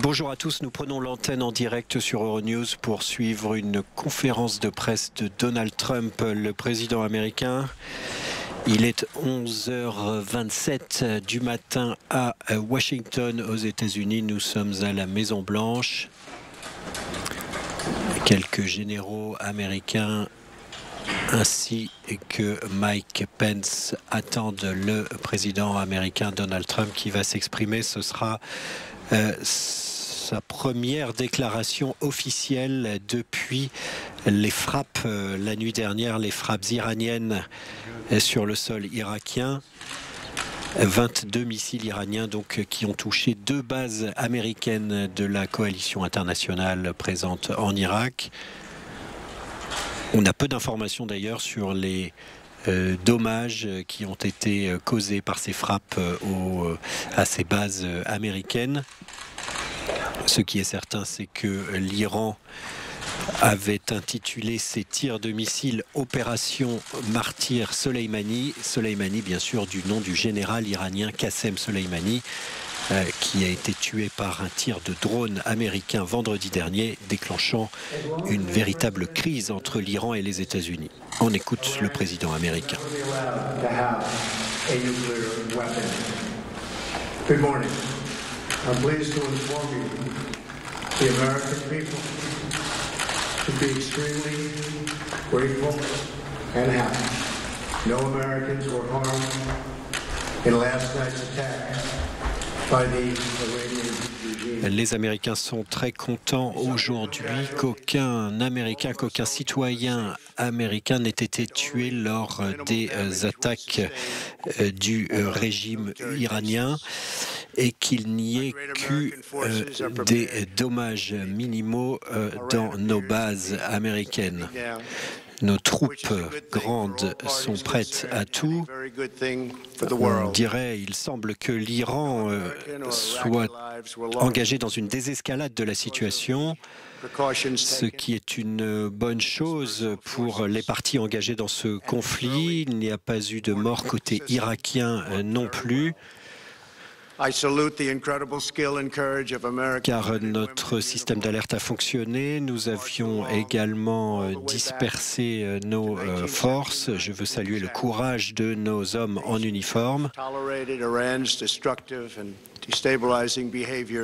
Bonjour à tous, nous prenons l'antenne en direct sur Euronews pour suivre une conférence de presse de Donald Trump, le président américain. Il est 11h27 du matin à Washington, aux États-Unis. Nous sommes à la Maison-Blanche. Quelques généraux américains ainsi que Mike Pence attendent le président américain Donald Trump qui va s'exprimer. Ce sera sa première déclaration officielle depuis les frappes la nuit dernière, les frappes iraniennes sur le sol irakien. 22 missiles iraniens donc qui ont touché 2 bases américaines de la coalition internationale présente en Irak. On a peu d'informations d'ailleurs sur les dommages qui ont été causés par ces frappes à ces bases américaines. Ce qui est certain, c'est que l'Iran avait intitulé ses tirs de missiles Opération Martyr Soleimani. Soleimani, bien sûr, du nom du général iranien Qassem Soleimani, qui a été tué par un tir de drone américain vendredi dernier, déclenchant une véritable crise entre l'Iran et les États-Unis. On écoute le président américain. Good morning. I'm pleased to inform you, the American people, to be extremely grateful and happy. No Americans were harmed in last night's attack by the Iranian regime. Les Américains sont très contents aujourd'hui qu'aucun Américain, qu'aucun citoyen américain n'ait été tué lors des attaques du régime iranien et qu'il n'y ait que des dommages minimaux dans nos bases américaines. Nos troupes grandes sont prêtes à tout. On dirait, il semble que l'Iran soit engagé dans une désescalade de la situation, ce qui est une bonne chose pour les parties engagées dans ce conflit. Il n'y a pas eu de mort côté irakien non plus. Car notre système d'alerte a fonctionné. Nous avions également dispersé nos forces. Je veux saluer le courage de nos hommes en uniforme.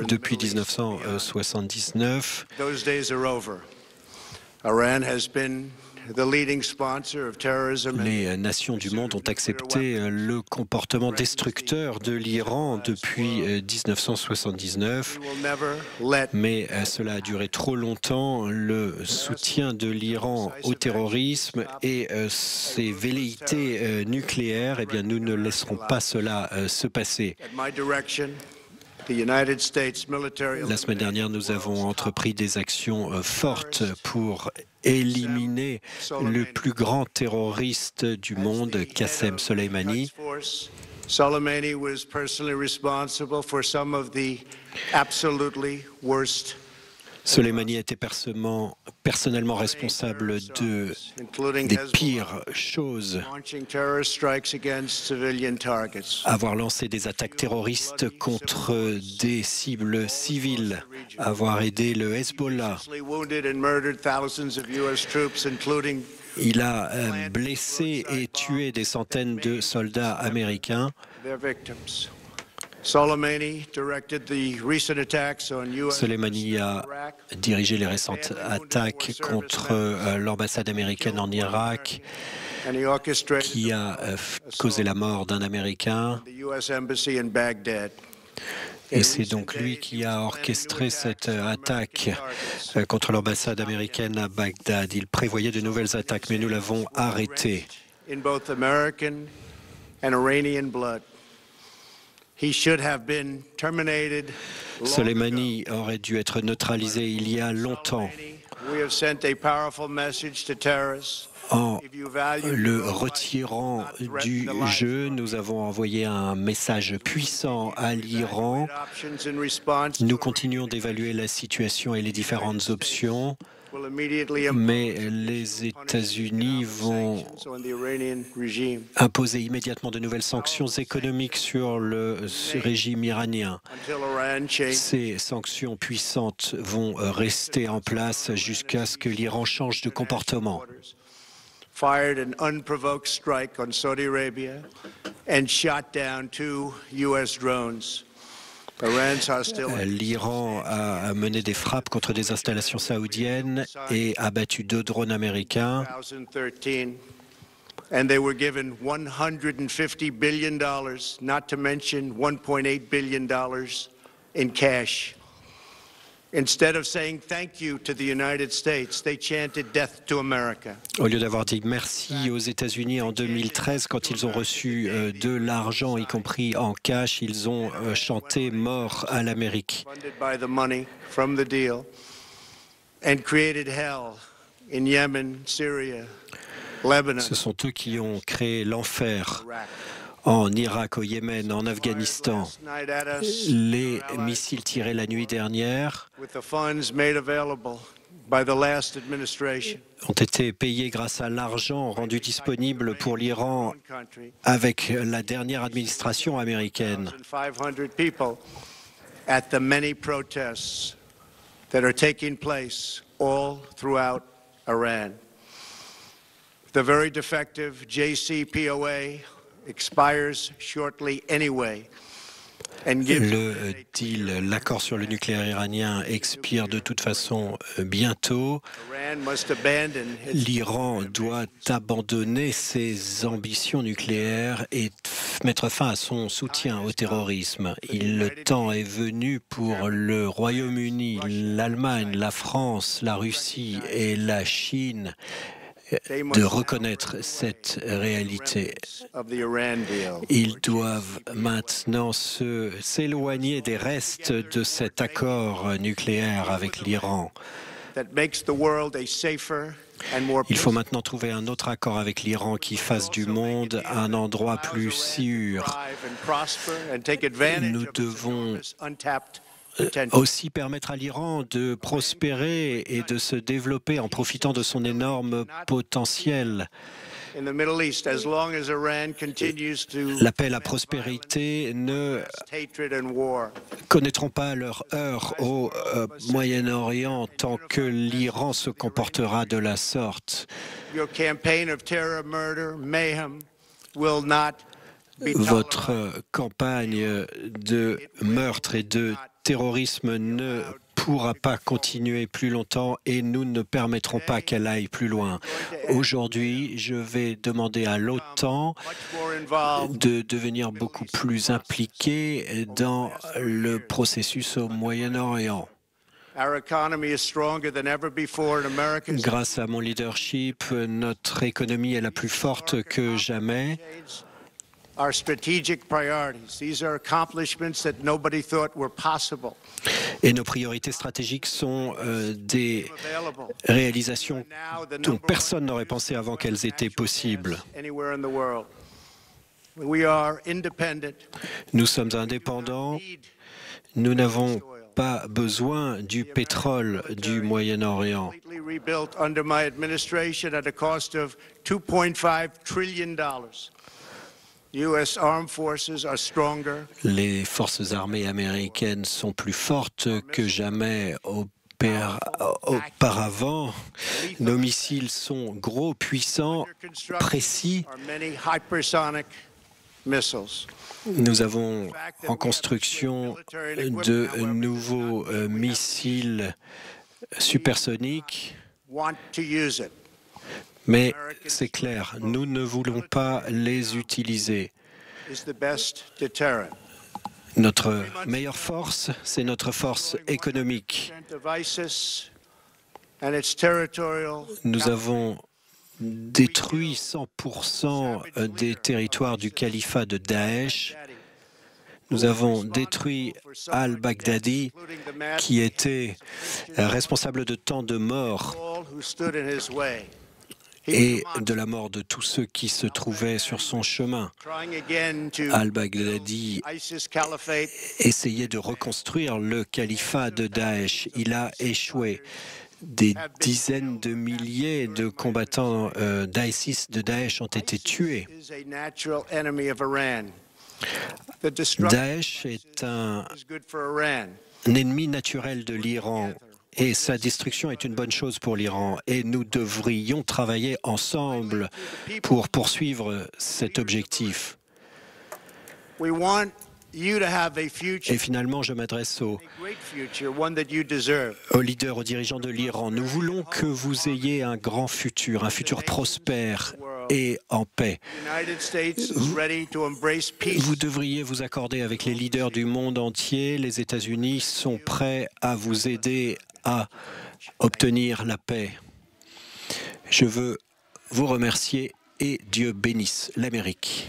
Depuis 1979, les nations du monde ont accepté le comportement destructeur de l'Iran depuis 1979, mais cela a duré trop longtemps. Le soutien de l'Iran au terrorisme et ses velléités nucléaires, eh bien, nous ne laisserons pas cela se passer. La semaine dernière, nous avons entrepris des actions fortes pour éliminer le plus grand terroriste du monde, Qassem Soleimani. Soleimani was personally responsible for some of the absolutely worst. Soleimani était personnellement responsable des pires choses. Avoir lancé des attaques terroristes contre des cibles civiles, avoir aidé le Hezbollah. Il a blessé et tué des centaines de soldats américains. Soleimani a dirigé les récentes attaques contre l'ambassade américaine en Irak, qui a causé la mort d'un Américain. Et c'est donc lui qui a orchestré cette attaque contre l'ambassade américaine à Bagdad. Il prévoyait de nouvelles attaques, mais nous l'avons arrêté. Soleimani aurait dû être neutralisé il y a longtemps. En le retirant du jeu, nous avons envoyé un message puissant à l'Iran. Nous continuons d'évaluer la situation et les différentes options. Mais les États-Unis vont imposer immédiatement de nouvelles sanctions économiques sur le régime iranien. Ces sanctions puissantes vont rester en place jusqu'à ce que l'Iran change de comportement. Fired an unprovoked strike on Saudi Arabia and shot down 2 US drones. L'Iran a mené des frappes contre des installations saoudiennes et a abattu 2 drones américains. And they were given $150 billion, not to mention $1.8 billion in cash. Instead of saying thank you to the United States, they chanted death to America. Au lieu d'avoir dit merci aux États-Unis en 2013, quand ils ont reçu de l'argent, y compris en cash, ils ont chanté mort à l'Amérique. Funded by the money from the deal and created hell in Yemen, Syria, Lebanon. Ce sont eux qui ont créé l'enfer en Irak, au Yémen, en Afghanistan. Les missiles tirés la nuit dernière ont été payés grâce à l'argent rendu disponible pour l'Iran avec la dernière administration américaine. At the many protests that are taking place all throughout Iran. The very defective JCPOA expires shortly anyway. Le deal, l'accord sur le nucléaire iranien expire de toute façon bientôt. L'Iran doit abandonner ses ambitions nucléaires et mettre fin à son soutien au terrorisme. Le temps est venu pour le Royaume-Uni, l'Allemagne, la France, la Russie et la Chine de reconnaître cette réalité. Ils doivent maintenant s'éloigner des restes de cet accord nucléaire avec l'Iran. Il faut maintenant trouver un autre accord avec l'Iran qui fasse du monde un endroit plus sûr. Nous devons aussi permettre à l'Iran de prospérer et de se développer en profitant de son énorme potentiel. La paix et la prospérité ne connaîtront pas leur heure au Moyen-Orient tant que l'Iran se comportera de la sorte. Votre campagne de meurtre et de terrorisme ne pourra pas continuer plus longtemps et nous ne permettrons pas qu'elle aille plus loin. Aujourd'hui, je vais demander à l'OTAN de devenir beaucoup plus impliquée dans le processus au Moyen-Orient. Grâce à mon leadership, notre économie est la plus forte que jamais. Our strategic priorities. These are accomplishments that nobody thought were possible. Et nos priorités stratégiques sont des réalisations dont personne n'aurait pensé avant qu'elles étaient possibles. Nous sommes indépendants. Nous n'avons pas besoin du pétrole du Moyen-Orient. Les forces armées américaines sont plus fortes que jamais auparavant. Nos missiles sont gros, puissants, précis. Nous avons en construction de nouveaux missiles supersoniques. Mais c'est clair, nous ne voulons pas les utiliser. Notre meilleure force, c'est notre force économique. Nous avons détruit 100% des territoires du califat de Daesh. Nous avons détruit al-Baghdadi, qui était responsable de tant de morts et de la mort de tous ceux qui se trouvaient sur son chemin. Al-Baghdadi essayait de reconstruire le califat de Daesh. Il a échoué. Des dizaines de milliers de combattants d'ISIS, de Daesh, ont été tués. Daesh est un ennemi naturel de l'Iran et sa destruction est une bonne chose pour l'Iran. Et nous devrions travailler ensemble pour poursuivre cet objectif. Et finalement, je m'adresse aux leaders, aux dirigeants de l'Iran. Nous voulons que vous ayez un grand futur, un futur prospère et en paix. Vous devriez vous accorder avec les leaders du monde entier. Les États-Unis sont prêts à vous aider à obtenir la paix. Je veux vous remercier et Dieu bénisse l'Amérique.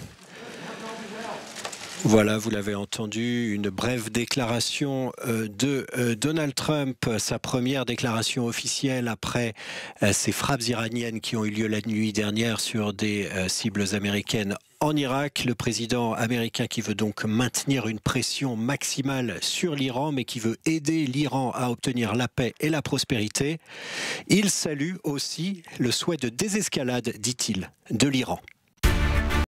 Voilà, vous l'avez entendu, une brève déclaration de Donald Trump, sa première déclaration officielle après ces frappes iraniennes qui ont eu lieu la nuit dernière sur des cibles américaines en Irak. Le président américain qui veut donc maintenir une pression maximale sur l'Iran, mais qui veut aider l'Iran à obtenir la paix et la prospérité. Il salue aussi le souhait de désescalade, dit-il, de l'Iran.